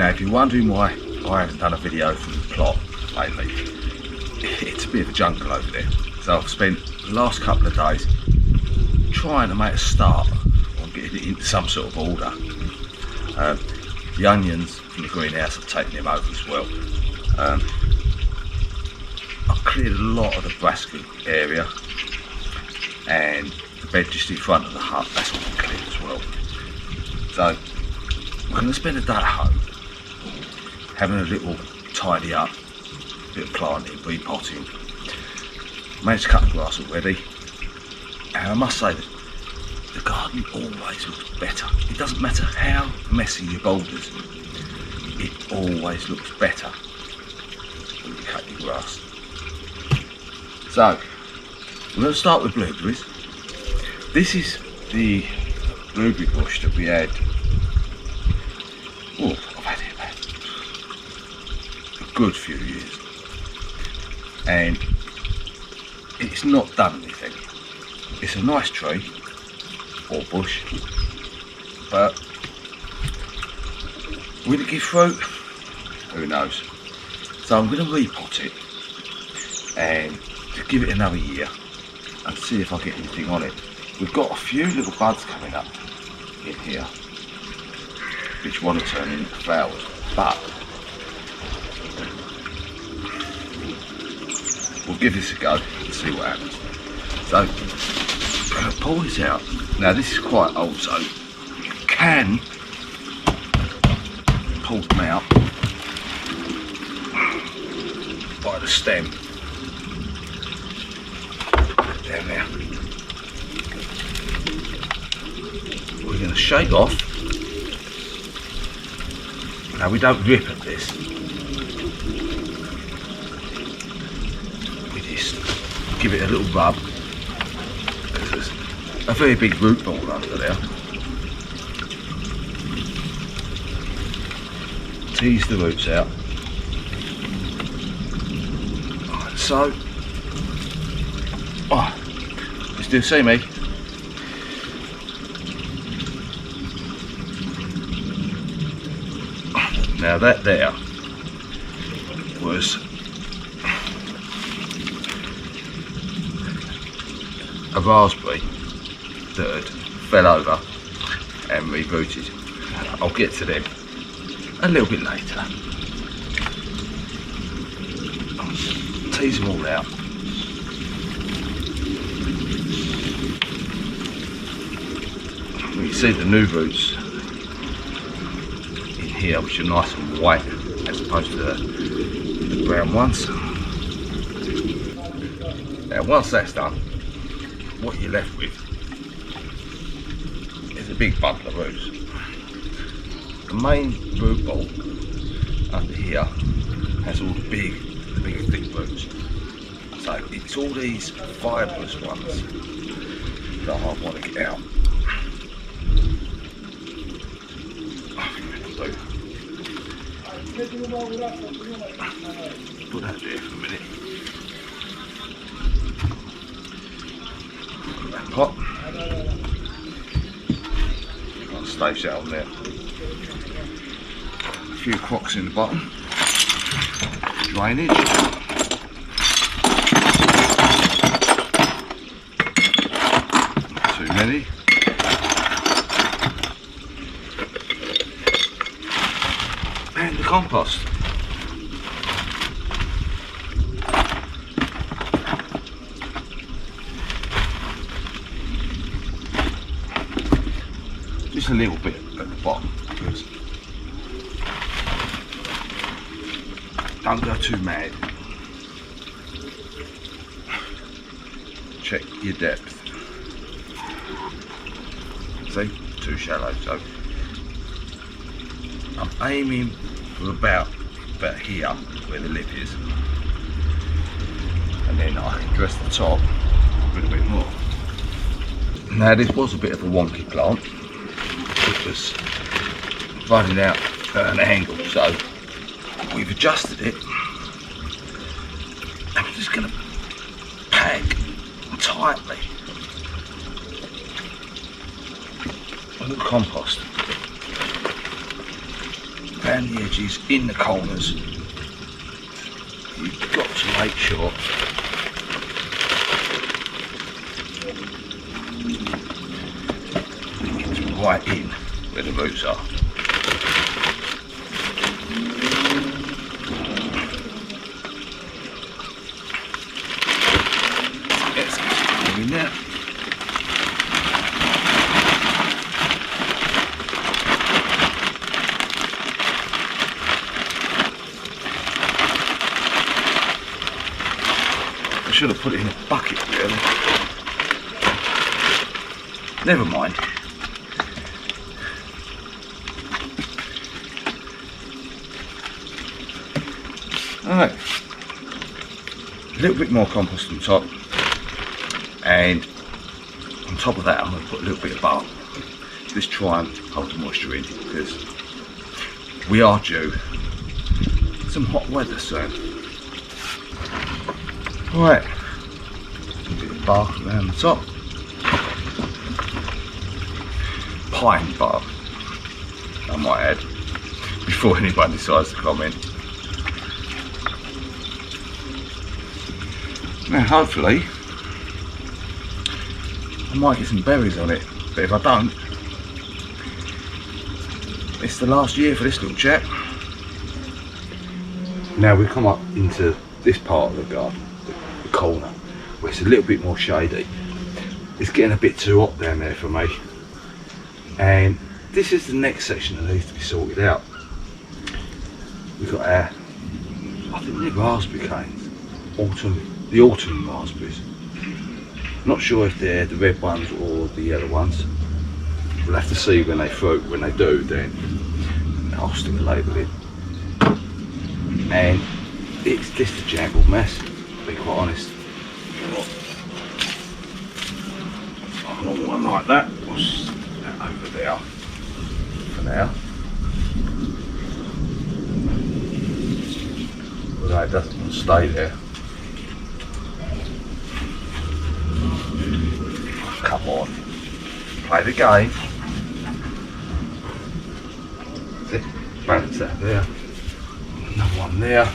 Now if you're wondering why I haven't done a video from the plot lately, it's a bit of a jungle over there. So I've spent the last couple of days trying to make a start on getting it into some sort of order. The onions from the greenhouse, I've taken them over as well. I've cleared a lot of the brassica area, and the bed just in front of the hut, that's all been cleared as well. So I'm going to spend a day at home having a little tidy up, a bit of planting, repotting. Managed to cut the grass already, and I must say that the garden always looks better. It doesn't matter how messy your boulders, it always looks better when you cut your grass. So we're going to start with blueberries. This is the blueberry bush that we had. Oh, I've had it about a good few years, and it's not done anything. It's a nice tree or bush, but will it give fruit? Who knows? So I'm going to repot it and to give it another year and see if I get anything on it. We've got a few little buds coming up in here which want to turn into flowers, but we'll give this a go and see what happens. So I'm going to pull this out. Now this is quite old, so you can pull them out by the stem. Down there. We're going to shake off. Now we don't rip at this. We just give it a little rub. There's a very big root ball under there. Tease the roots out. Right, so, you still see me? Now that there was a raspberry that had fell over and rebooted. I'll get to them a little bit later. Tease them all out. You see the new roots in here, which are nice and white as opposed to the brown ones. Now once that's done, what you're left with is a big bundle of roots. The main root ball under here has all the big thick roots. So it's all these fibrous ones that I want to get out. Put that there for a minute. Put that pot. Got a stave set on there. A few crocks in the bottom. Drainage. Not too many. And the compost. Just a little bit at the bottom, because don't go too mad. Check your depth. See, too shallow, so I'm aiming for about here where the lip is, and then I can dress the top a little bit more. Now this was a bit of a wonky plant. It was running out at an angle, so we've adjusted it, and we're just going to pack tightly a little compost. around the edges, in the corners. You've got to make sure it's right in where the roots are. Let's get in there. I should have put it in a bucket really. Never mind. Alright. A little bit more compost on top. And on top of that I'm going to put a little bit of bark. Just try and hold the moisture in because we are due some hot weather soon. Right, a bit of bark around the top. Pine bark, I might add, before anyone decides to comment. Now hopefully, I might get some berries on it, but if I don't, it's the last year for this little chap. Now we come up into this part of the garden. Corner where it's a little bit more shady. It's getting a bit too hot down there for me, and this is the next section that needs to be sorted out. We've got our, I think they're raspberry canes, the autumn raspberries. Not sure if they're the red ones or the yellow ones. We'll have to see when they fruit. When they do, then I'll stick a label in. And it's just a jangled mess, to be quite honest. I don't want one like that. We'll stick that over there for now. Although it doesn't want to stay there. Come on, play the game. See, balance that there. Another one there.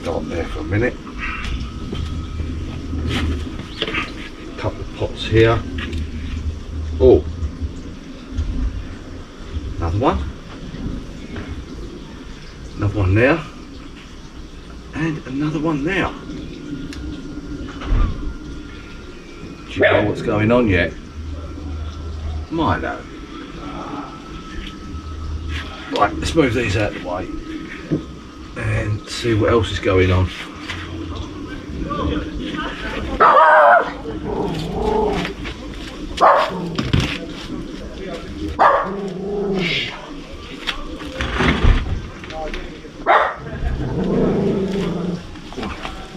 Go on there for a minute. Couple of pots here. Oh, another one. Another one there. And another one there. Do you know what's going on yet? Might know. Right, let's move these out of the way and see what else is going on.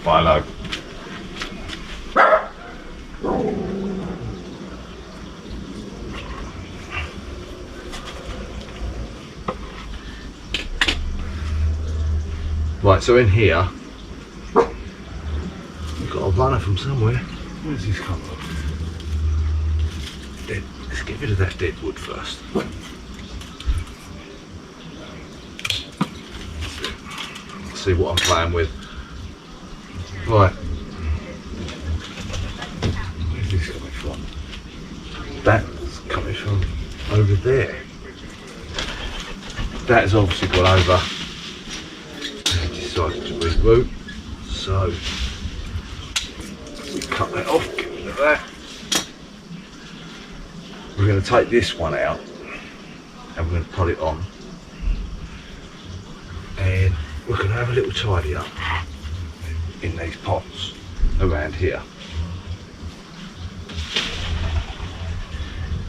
Philo. Right, so in here, we've got a runner from somewhere. Where's this come from? Dead. Let's get rid of that dead wood first. Let's see what I'm playing with. Right. Where's this coming from? That's coming from over there. That is obviously gone over. Decided to reroot, so we cut that off, get rid of that. We're going to take this one out and we're going to put it on, and we're going to have a little tidy up in these pots around here.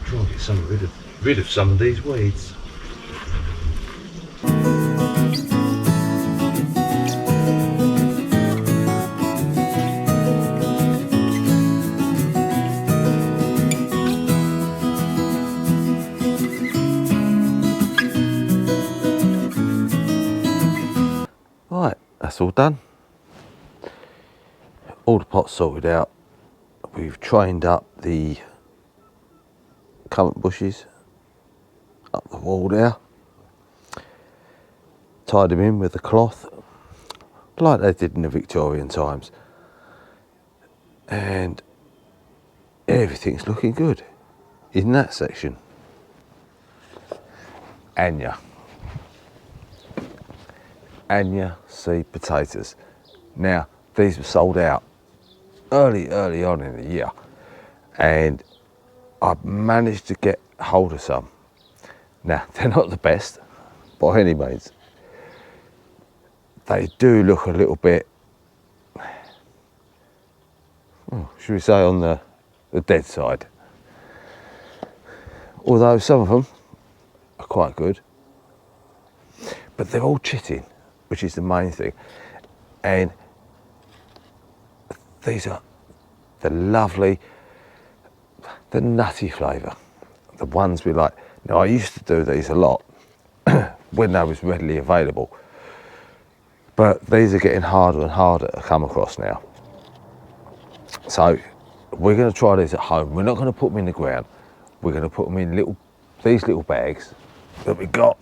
Try and get rid of some of these weeds. Right, that's all done. All the pots sorted out. We've trained up the currant bushes. up the wall there. Tied them in with a cloth, like they did in the Victorian times. And everything's looking good in that section. Anya seed potatoes. Now, these were sold out early on in the year, and I managed to get hold of some. Now, they're not the best by any means. They do look a little bit, should we say, on the dead side. Although some of them are quite good. But they're all chitting, which is the main thing. And these are the lovely, the nutty flavour, the ones we like. Now, I used to do these a lot when they was readily available, but these are getting harder and harder to come across now. So we're going to try these at home. We're not going to put them in the ground. We're going to put them in these little bags that we got.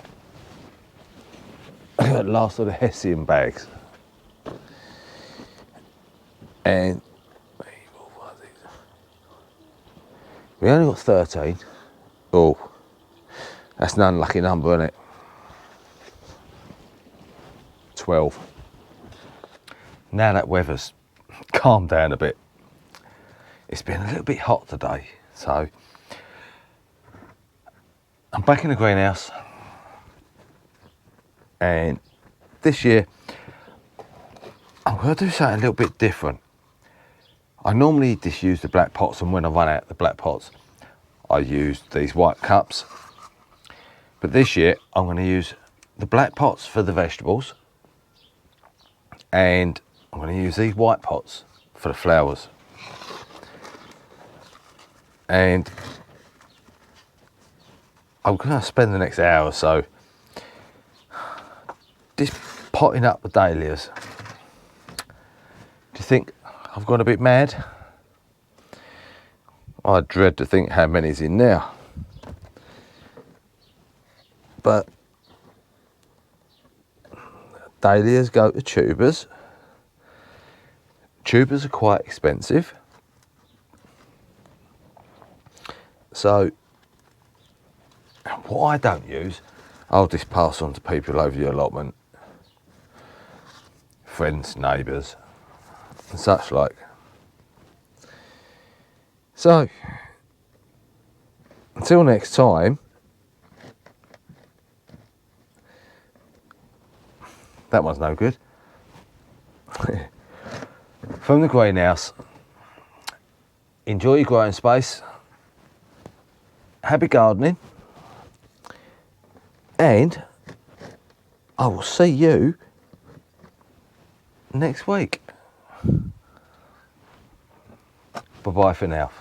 Last of the Hessian bags. And we only got 13. Oh, that's an unlucky number, isn't it? 12. Now that weather's calmed down a bit, it's been a little bit hot today, so I'm back in the greenhouse, and this year I'm going to do something a little bit different. I normally just use the black pots, and when I run out of the black pots I use these white cups, but this year I'm going to use the black pots for the vegetables, and I'm going to use these white pots for the flowers. And I'm going to spend the next hour or so just potting up the dahlias. Do you think I've gone a bit mad? I dread to think how many's in there. But dahlias go to tubers. Tubers are quite expensive. So what I don't use, I'll just pass on to people over the allotment, friends, neighbours and such like. So until next time, that one's no good. From the greenhouse, enjoy your growing space, happy gardening, and I will see you next week. Bye bye for now.